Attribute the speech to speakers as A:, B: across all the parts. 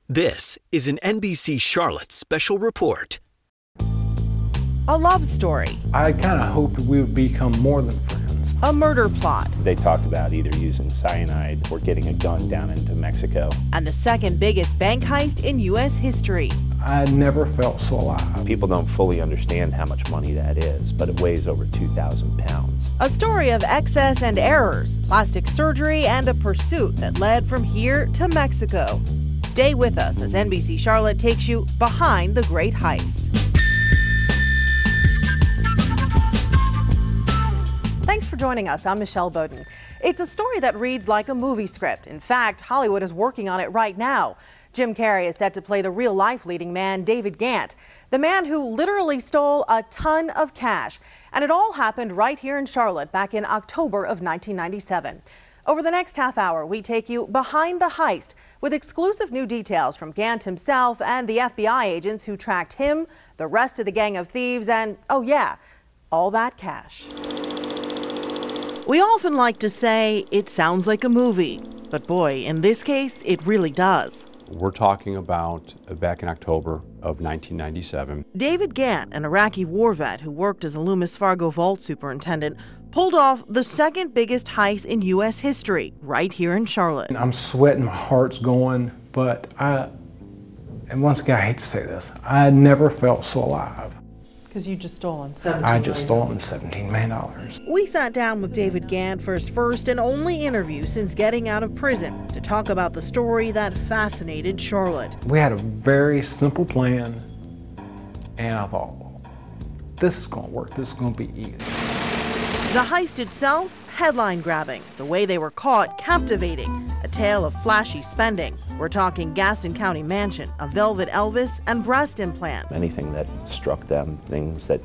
A: This is an NBC Charlotte special report.
B: A love story.
C: I kind of hoped we would become more than friends.
B: A murder plot.
D: They talked about either using cyanide or getting a gun down into Mexico.
B: And the second biggest bank heist in U.S. history.
C: I never felt so alive.
D: People don't fully understand how much money that is, but it weighs over 2,000 pounds.
B: A story of excess and errors, plastic surgery, and a pursuit that led from here to Mexico. Stay with us as NBC Charlotte takes you behind the great heist. Thanks for joining us. I'm Michelle Boudin. It's a story that reads like a movie script. In fact, Hollywood is working on it right now. Jim Carrey is set to play the real-life leading man, David Ghantt, the man who literally stole a ton of cash. And it all happened right here in Charlotte back in October of 1997. Over the next half hour, we take you behind the heist with exclusive new details from Ghantt himself and the FBI agents who tracked him, the rest of the gang of thieves, and, oh yeah, all that cash. We often like to say it sounds like a movie, but boy, in this case, it really does.
E: We're talking about back in October of 1997.
B: David Ghantt, an Iraqi war vet who worked as a Loomis Fargo vault superintendent, pulled off the second biggest heist in U.S. history right here in Charlotte.
C: I'm sweating, my heart's going, but and once again, I hate to say this, I never felt so alive.
B: Because you just stolen $17 million.
C: I just stolen $17 million.
B: We sat down with David Ghantt for his first and only interview since getting out of prison to talk about the story that fascinated Charlotte.
C: We had a very simple plan, and I thought, well, this is going to work, this is going to be easy.
B: The heist itself, headline-grabbing. The way they were caught, captivating. A tale of flashy spending. We're talking Gaston County mansion, a velvet Elvis, and breast implants.
D: Anything that struck them, things that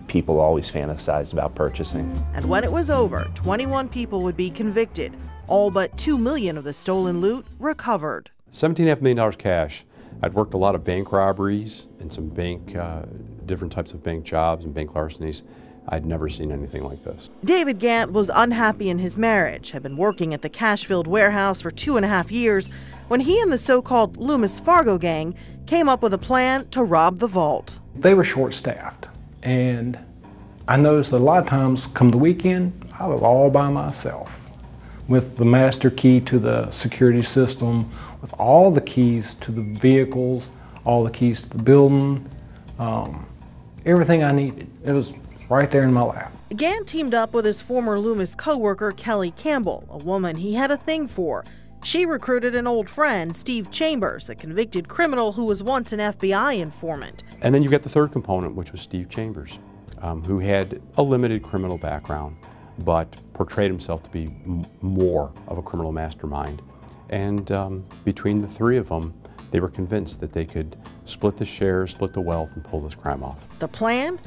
D: people always fantasized about purchasing.
B: And when it was over, 21 people would be convicted. All but $2 million of the stolen loot recovered.
E: $17.5 million cash. I'd worked a lot of bank robberies and some different types of bank jobs and bank larcenies. I'd never seen anything like this.
B: David Ghantt was unhappy in his marriage, had been working at the cash-filled warehouse for 2.5 years when he and the so-called Loomis Fargo gang came up with a plan to rob the vault.
C: They were short-staffed, and I noticed that a lot of times come the weekend, I was all by myself with the master key to the security system, with all the keys to the vehicles, all the keys to the building, everything I needed. It was right there in my lap.
B: Ghantt teamed up with his former Loomis co-worker Kelly Campbell, a woman he had a thing for. She recruited an old friend, Steve Chambers, a convicted criminal who was once an FBI informant.
E: And then you get the third component, which was Steve Chambers, who had a limited criminal background, but portrayed himself to be more of a criminal mastermind. And between the three of them, they were convinced that they could split the shares, split the wealth, and pull this crime off.
B: The plan?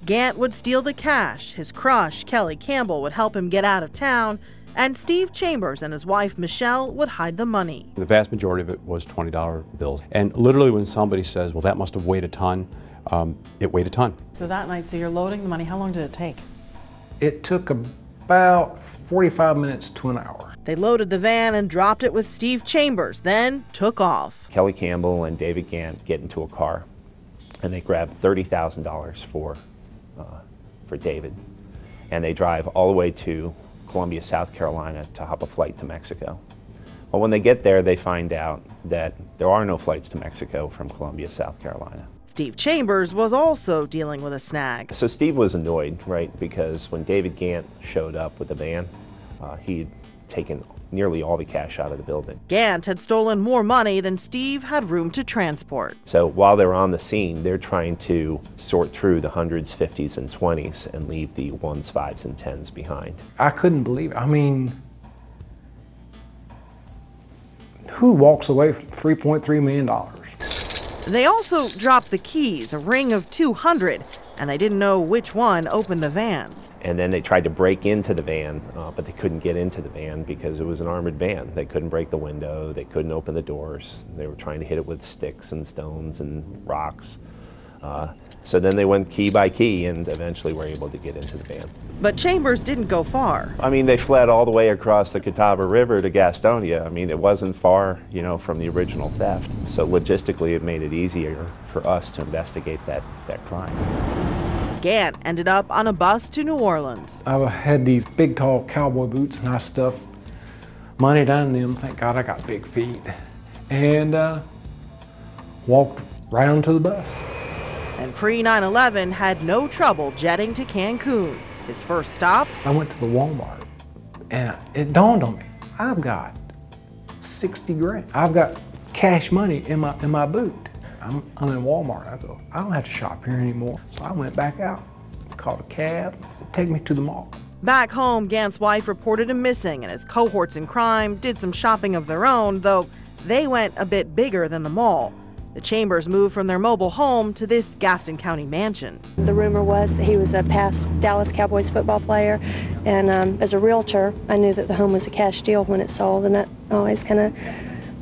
B: Ghantt would steal the cash, his crush, Kelly Campbell, would help him get out of town, and Steve Chambers and his wife, Michelle, would hide the money.
E: The vast majority of it was $20 bills. And literally when somebody says, well, that must have weighed a ton, it weighed a ton.
F: So that night, so you're loading the money, how long did it take?
C: It took about 45 minutes to an hour.
B: They loaded the van and dropped it with Steve Chambers, then took off.
D: Kelly Campbell and David Ghantt get into a car, and they grab $30,000 for David. And they drive all the way to Columbia, South Carolina to hop a flight to Mexico. Well, when they get there, they find out that there are no flights to Mexico from Columbia, South Carolina.
B: Steve Chambers was also dealing with a snag.
D: So Steve was annoyed, right? Because when David Ghantt showed up with the van, he'd taken nearly all the cash out of the building.
B: Ghantt had stolen more money than Steve had room to transport.
D: So while they're on the scene, they're trying to sort through the hundreds, 50s, and 20s and leave the 1s, 5s, and 10s behind.
C: I couldn't believe it. I mean, who walks away from $3.3 million?
B: They also dropped the keys, a ring of 200, and they didn't know which one opened the van.
D: And then they tried to break into the van, but they couldn't get into the van because it was an armored van. They couldn't break the window, they couldn't open the doors. They were trying to hit it with sticks and stones and rocks. So then they went key by key and eventually were able to get into the van.
B: But Chambers didn't go far.
D: I mean, they fled all the way across the Catawba River to Gastonia. I mean, it wasn't far, you know, from the original theft. So logistically, it made it easier for us to investigate that crime.
B: Ghantt ended up on a bus to New Orleans.
C: I had these big, tall cowboy boots, and I stuffed money down them. Thank God I got big feet. And walked right onto the bus.
B: And pre-9/11 had no trouble jetting to Cancun. His first stop?
C: I went to the Walmart, and it dawned on me, I've got 60 grand. I've got cash money in my boot. I'm in Walmart. I go, I don't have to shop here anymore. So I went back out, called a cab, said, take me to the mall.
B: Back home, Gantt's wife reported him missing, and his cohorts in crime did some shopping of their own, though they went a bit bigger than the mall. The Chambers moved from their mobile home to this Gaston County mansion.
G: The rumor was that he was a past Dallas Cowboys football player, and as a realtor, I knew that the home was a cash deal when it sold, and that always kind of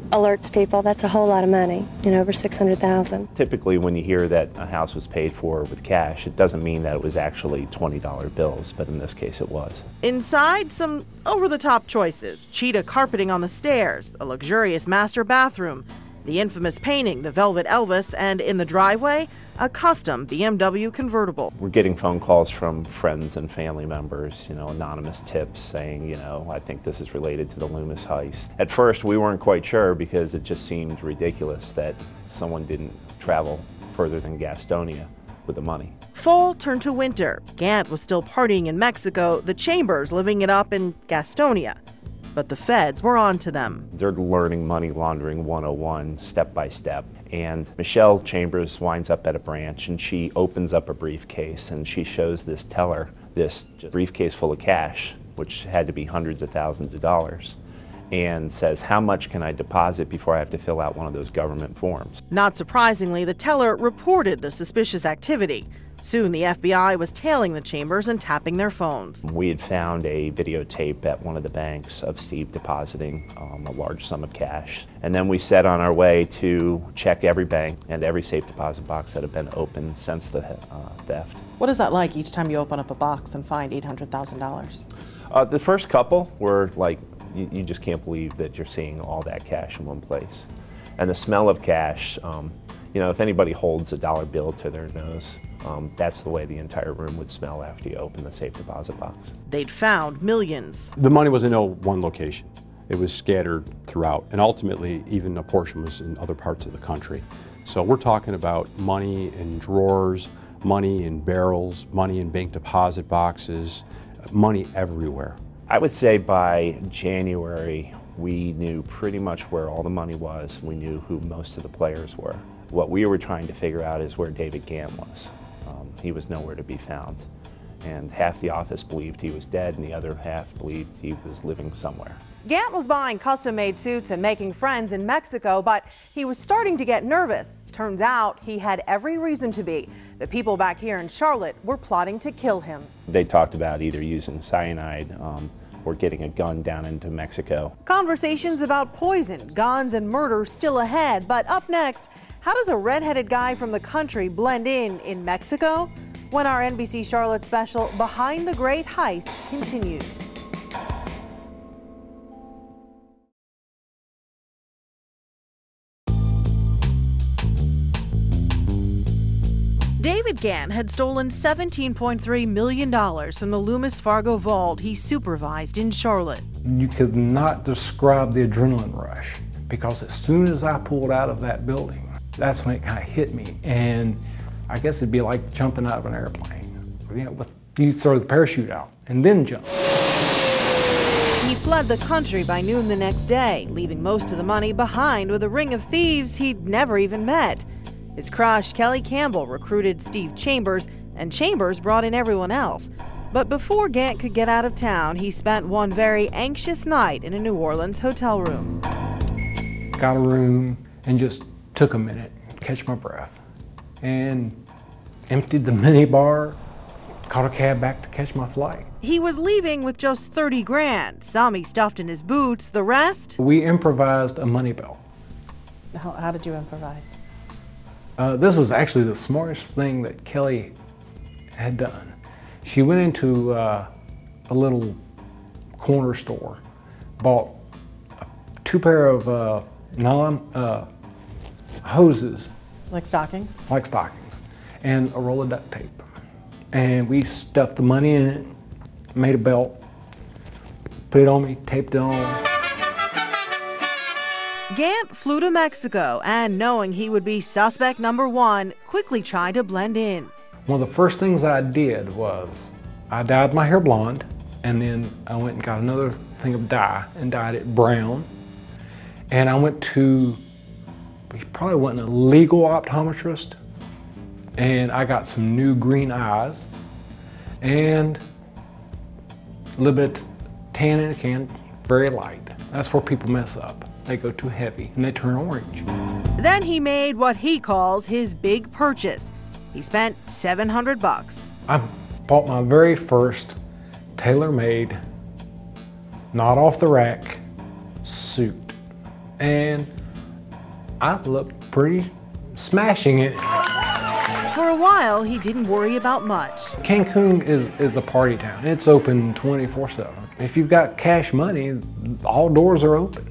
G: alerts people. That's a whole lot of money, you know, over $600,000.
D: Typically, when you hear that a house was paid for with cash, it doesn't mean that it was actually $20 bills, but in this case it was.
B: Inside, some over-the-top choices. Cheetah carpeting on the stairs, a luxurious master bathroom, the infamous painting, the Velvet Elvis, and in the driveway, a custom BMW convertible.
D: We're getting phone calls from friends and family members, you know, anonymous tips saying, you know, I think this is related to the Loomis heist. At first, we weren't quite sure because it just seemed ridiculous that someone didn't travel further than Gastonia with the money.
B: Fall turned to winter. Ghantt was still partying in Mexico, the Chambers living it up in Gastonia. But the feds were on to them.
D: They're learning money laundering 101 step by step. And Michelle Chambers winds up at a branch and she opens up a briefcase and she shows this teller this briefcase full of cash, which had to be hundreds of thousands of dollars, and says, how much can I deposit before I have to fill out one of those government forms?
B: Not surprisingly, the teller reported the suspicious activity. Soon, the FBI was tailing the Chambers and tapping their phones.
D: We had found a videotape at one of the banks of Steve depositing a large sum of cash. And then we set on our way to check every bank and every safe deposit box that had been opened since the theft.
F: What is that like each time you open up a box and find $800,000?
D: The first couple were like, you just can't believe that you're seeing all that cash in one place. And the smell of cash, you know, if anybody holds a dollar bill to their nose, that's the way the entire room would smell after you open the safe deposit box.
B: They'd found millions.
E: The money was in no one location. It was scattered throughout, and ultimately even a portion was in other parts of the country. So we're talking about money in drawers, money in barrels, money in bank deposit boxes, money everywhere.
D: I would say by January, we knew pretty much where all the money was. We knew who most of the players were. What we were trying to figure out is where David Ghantt was. He was nowhere to be found. And half the office believed he was dead, and the other half believed he was living somewhere.
B: Ghantt was buying custom-made suits and making friends in Mexico, but he was starting to get nervous. Turns out he had every reason to be. The people back here in Charlotte were plotting to kill him.
D: They talked about either using cyanide or getting a gun down into Mexico.
B: Conversations about poison, guns, and murder still ahead, but up next, how does a red-headed guy from the country blend in Mexico? When our NBC Charlotte special, Behind the Great Heist, continues. David Ghantt had stolen $17.3 million from the Loomis Fargo vault he supervised in Charlotte.
C: You could not describe the adrenaline rush, because as soon as I pulled out of that building, that's when it kind of hit me. And I guess it'd be like jumping out of an airplane. You know, you throw the parachute out and then jump.
B: He fled the country by noon the next day, leaving most of the money behind with a ring of thieves he'd never even met. His crush, Kelly Campbell, recruited Steve Chambers, and Chambers brought in everyone else. But before Ghantt could get out of town, he spent one very anxious night in a New Orleans hotel room.
C: Got a room and just took a minute, catch my breath, and emptied the minibar, caught a cab back to catch my flight.
B: He was leaving with just 30 grand. Some he stuffed in his boots, the rest?
C: We improvised a money belt.
F: How did you improvise?
C: This was actually the smartest thing that Kelly had done. She went into a little corner store, bought 2 pair of nylon hoses.
F: Like stockings?
C: Like stockings, and a roll of duct tape. And we stuffed the money in it, made a belt, put it on me, taped it on.
B: Ghantt flew to Mexico and, knowing he would be suspect number 1, quickly tried to blend in.
C: One of the first things I did was I dyed my hair blonde, and then I went and got another thing of dye and dyed it brown. And I went to, he probably wasn't a legal optometrist, and I got some new green eyes and a little bit of tan in a can, very light. That's where people mess up. They go too heavy and they turn orange.
B: Then he made what he calls his big purchase. He spent $700.
C: I bought my very first tailor-made, not off the rack suit. And I looked pretty smashing it.
B: For a while, he didn't worry about much.
C: Cancun is a party town. It's open 24/7. If you've got cash money, all doors are open.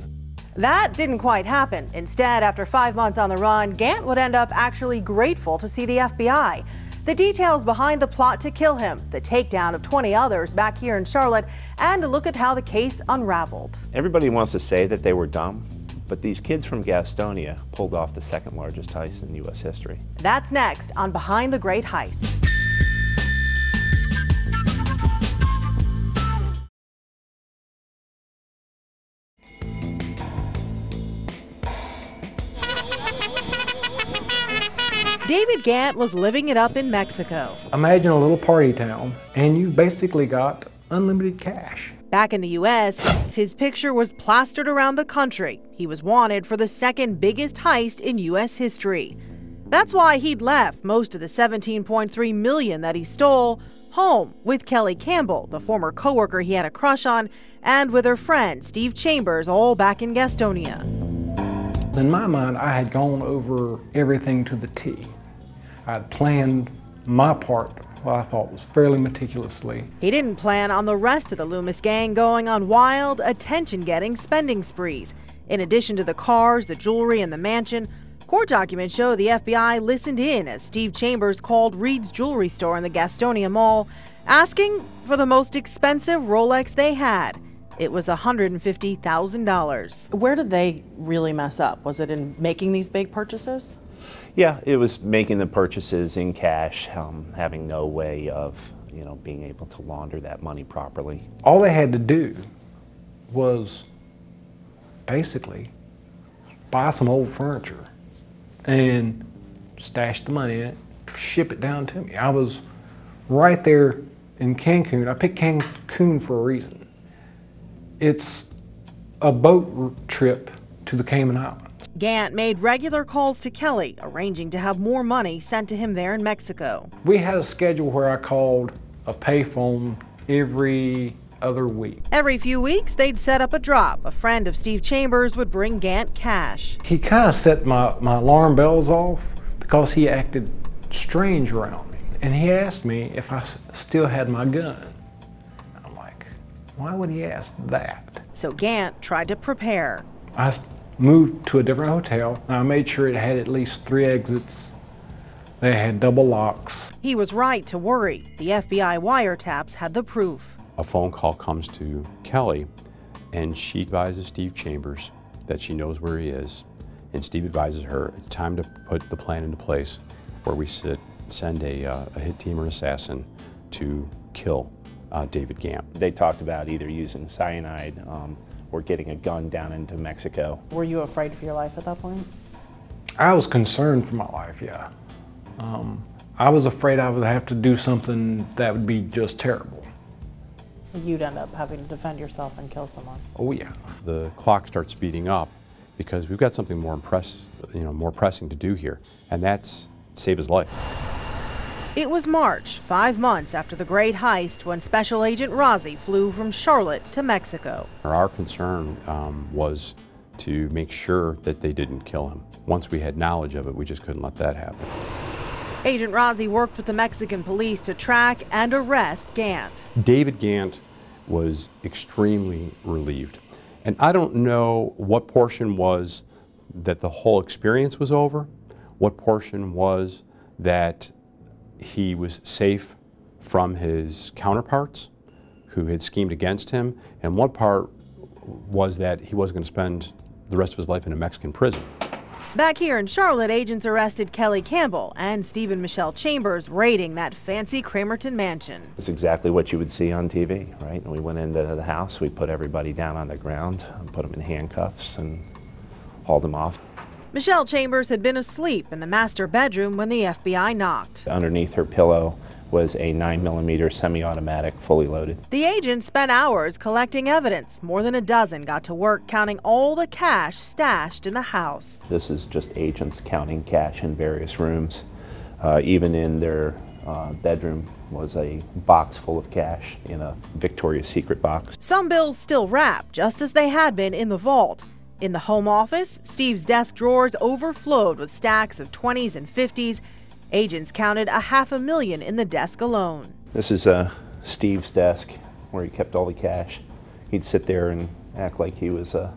B: That didn't quite happen. Instead, after 5 months on the run, Ghantt would end up actually grateful to see the FBI. The details behind the plot to kill him, the takedown of 20 others back here in Charlotte, and a look at how the case unraveled.
D: Everybody wants to say that they were dumb, but these kids from Gastonia pulled off the 2nd largest heist in U.S. history.
B: That's next on Behind the Great Heist. David Ghantt was living it up in Mexico.
C: Imagine a little party town, and you basically got unlimited cash.
B: Back in the U.S., his picture was plastered around the country. He was wanted for the 2nd biggest heist in U.S. history. That's why he'd left most of the $17.3 million that he stole home with Kelly Campbell, the former coworker he had a crush on, and with her friend Steve Chambers, all back in Gastonia.
C: In my mind, I had gone over everything to the T. I had planned my part, what I thought was fairly meticulously.
B: He didn't plan on the rest of the Loomis gang going on wild, attention-getting spending sprees. In addition to the cars, the jewelry, and the mansion, court documents show the FBI listened in as Steve Chambers called Reed's jewelry store in the Gastonia Mall, asking for the most expensive Rolex they had. It was $150,000.
F: Where did they really mess up? Was it in making these big purchases?
D: Yeah, it was making the purchases in cash, having no way of, being able to launder that money properly.
C: All they had to do was basically buy some old furniture and stash the money in it, ship it down to me. I was right there in Cancun. I picked Cancun for a reason. It's a boat trip to the Cayman Islands.
B: Ghantt made regular calls to Kelly, arranging to have more money sent to him there in Mexico.
C: We had a schedule where I called a payphone every other week.
B: Every few weeks, they'd set up a drop. A friend of Steve Chambers would bring Ghantt cash.
C: He kind of set my alarm bells off because he acted strange around me. And he asked me if I still had my gun. I'm like, why would he ask that?
B: So Ghantt tried to prepare.
C: I moved to a different hotel, and I made sure it had at least 3 exits. They had double locks.
B: He was right to worry. The FBI wiretaps had the proof.
E: A phone call comes to Kelly, and she advises Steve Chambers that she knows where he is. And Steve advises her it's time to put the plan into place where we send a hit team or assassin to kill David Ghantt.
D: They talked about either using cyanide or getting a gun down into Mexico.
F: Were you afraid for your life at that point?
C: I was concerned for my life, yeah. I was afraid I would have to do something that would be just terrible.
F: You'd end up having to defend yourself and kill someone.
C: Oh yeah.
E: The clock starts speeding up because we've got something more pressing to do here, and that's save his life.
B: It was March, 5 months after the great heist, when Special Agent Rozzi flew from Charlotte to Mexico.
E: Our concern was to make sure that they didn't kill him. Once we had knowledge of it, we just couldn't let that happen.
B: Agent Rozzi worked with the Mexican police to track and arrest Ghantt.
E: David Ghantt was extremely relieved. And I don't know what portion was that the whole experience was over, what portion was that he was safe from his counterparts who had schemed against him, and what part was that he wasn't going to spend the rest of his life in a Mexican prison.
B: Back here in Charlotte, agents arrested Kelly Campbell and Stephen Michelle Chambers raiding that fancy Cramerton mansion.
D: It's exactly what you would see on TV, right? And we went into the house, we put everybody down on the ground, put them in handcuffs, and hauled them off.
B: Michelle Chambers had been asleep in the master bedroom when the FBI knocked.
D: Underneath her pillow was a 9mm semi-automatic, fully loaded.
B: The agents spent hours collecting evidence. More than a dozen got to work counting all the cash stashed in the house.
D: This is just agents counting cash in various rooms. Even in their bedroom was a box full of cash in a Victoria's Secret box.
B: Some bills still wrapped, just as they had been in the vault. In the home office, Steve's desk drawers overflowed with stacks of 20s and 50s. Agents counted $500,000 in the desk alone.
D: This is Steve's desk where he kept all the cash. He'd sit there and act like he was a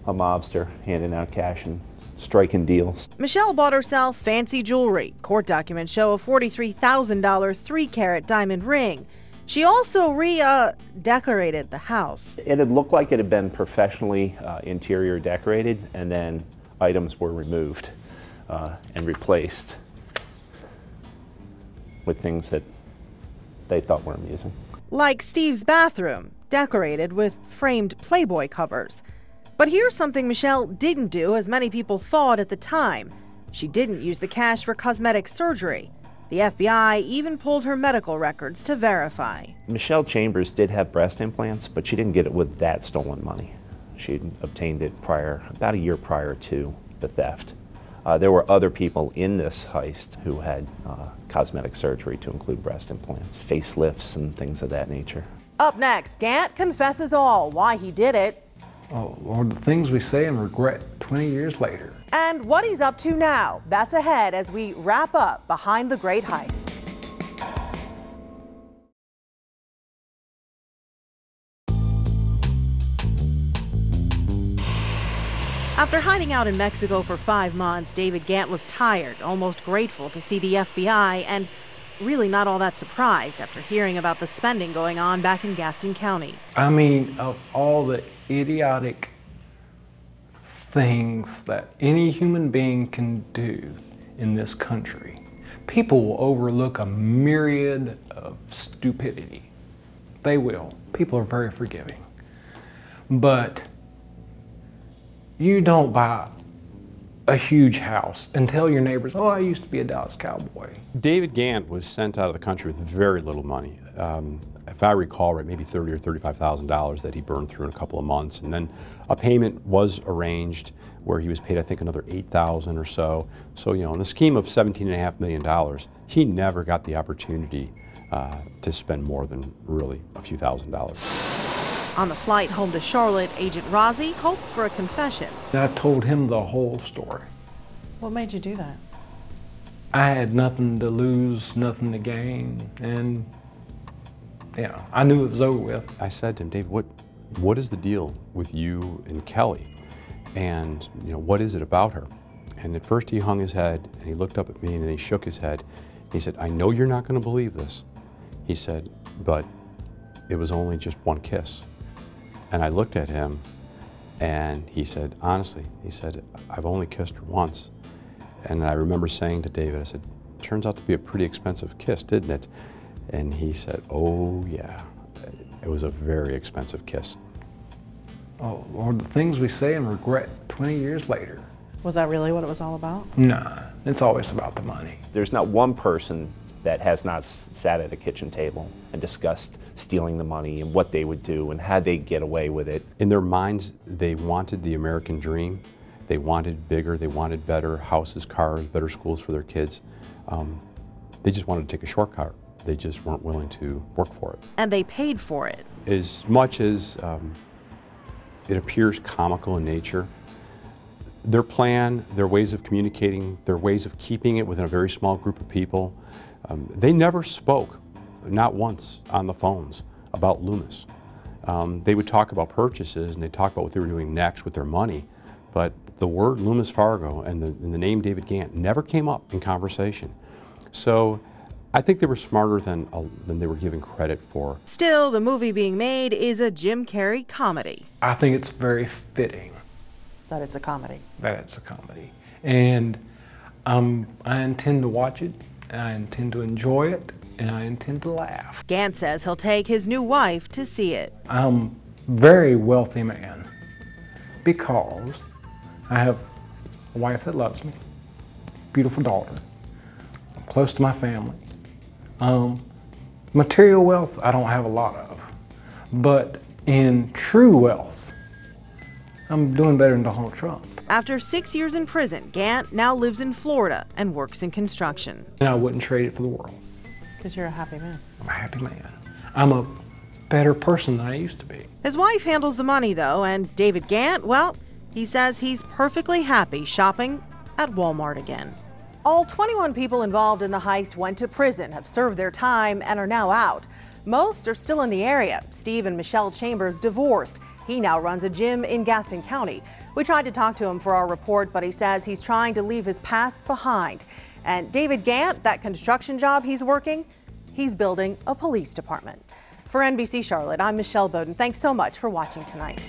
D: mobster, handing out cash and striking deals.
B: Michelle bought herself fancy jewelry. Court documents show a $43,000 3-carat diamond ring. She also decorated the house.
D: It had looked like it had been professionally interior decorated, and then items were removed and replaced with things that they thought were amusing.
B: Like Steve's bathroom, decorated with framed Playboy covers. But here's something Michelle didn't do, as many people thought at the time. She didn't use the cash for cosmetic surgery. The FBI even pulled her medical records to verify.
D: Michelle Chambers did have breast implants, but she didn't get it with that stolen money. She obtained it about a year prior to the theft. There were other people in this heist who had cosmetic surgery to include breast implants, facelifts, and things of that nature.
B: Up next, Ghantt confesses all, why he did it.
C: Oh, Lord, the things we say and regret 20 years later.
B: And what he's up to now. That's ahead as we wrap up Behind the Great Heist. After hiding out in Mexico for 5 months, David Ghantt was tired, almost grateful to see the FBI, and really not all that surprised after hearing about the spending going on back in Gaston County.
C: I mean, of all the idiotic things that any human being can do in this country, people will overlook a myriad of stupidity. They will. People are very forgiving. But you don't buy a huge house and tell your neighbors, oh, I used to be a Dallas Cowboy.
E: David Ghantt was sent out of the country with very little money. If I recall right, maybe $30,000 or $35,000 that he burned through in a couple of months. And then a payment was arranged where he was paid, I think, another $8,000 or so. So, you know, in the scheme of $17.5 million, he never got the opportunity to spend more than really a few $1,000s.
B: On the flight home to Charlotte, Agent Rozzi hoped for a confession.
C: I told him the whole story.
F: What made you do that?
C: I had nothing to lose, nothing to gain, and you know, I knew it was over with.
E: I said to him, Dave, what is the deal with you and Kelly? And you know, what is it about her? And at first he hung his head and he looked up at me and then he shook his head. He said, I know you're not going to believe this. He said, but it was only just one kiss. And I looked at him and he said, honestly, he said, I've only kissed her once. And I remember saying to David, I said, turns out to be a pretty expensive kiss, didn't it? And he said, oh yeah, it was a very expensive kiss.
C: Oh Lord, the things we say and regret 20 years later.
F: Was that really what it was all about?
C: Nah, it's always about the money.
D: There's not one person that has not sat at a kitchen table and discussed stealing the money and what they would do and how they'd get away with it.
E: In their minds, they wanted the American dream. They wanted bigger, they wanted better houses, cars, better schools for their kids. They just wanted to take a shortcut. They just weren't willing to work for it.
B: And they paid for it.
E: As much as it appears comical in nature. Their plan, their ways of communicating, their ways of keeping it within a very small group of people, they never spoke, not once, on the phones about Loomis. They would talk about purchases and they'd talk about what they were doing next with their money, but the word Loomis Fargo and the name David Ghantt never came up in conversation. So I think they were smarter than they were given credit for.
B: Still, the movie being made is a Jim Carrey comedy.
C: I think it's very fitting
F: That it's a comedy.
C: that it's a comedy. And I intend to watch it, and I intend to enjoy it, and I intend to laugh.
B: Ghantt says he'll take his new wife to see it.
C: I'm a very wealthy man because I have a wife that loves me, beautiful daughter, I'm close to my family. Material wealth, I don't have a lot of, but in true wealth, I'm doing better than Donald Trump.
B: After 6 years in prison, Ghantt now lives in Florida and works in construction.
C: And I wouldn't trade it for the world.
F: Because you're a happy man.
C: I'm a happy man. I'm a better person than I used to be.
B: His wife handles the money, though, and David Ghantt, well, he says he's perfectly happy shopping at Walmart again. All 21 people involved in the heist went to prison, have served their time, and are now out. Most are still in the area. Steve and Michelle Chambers divorced. He now runs a gym in Gaston County. We tried to talk to him for our report, but he says he's trying to leave his past behind. And David Ghantt, that construction job he's working, he's building a police department. For NBC Charlotte, I'm Michelle Boudin. Thanks so much for watching tonight.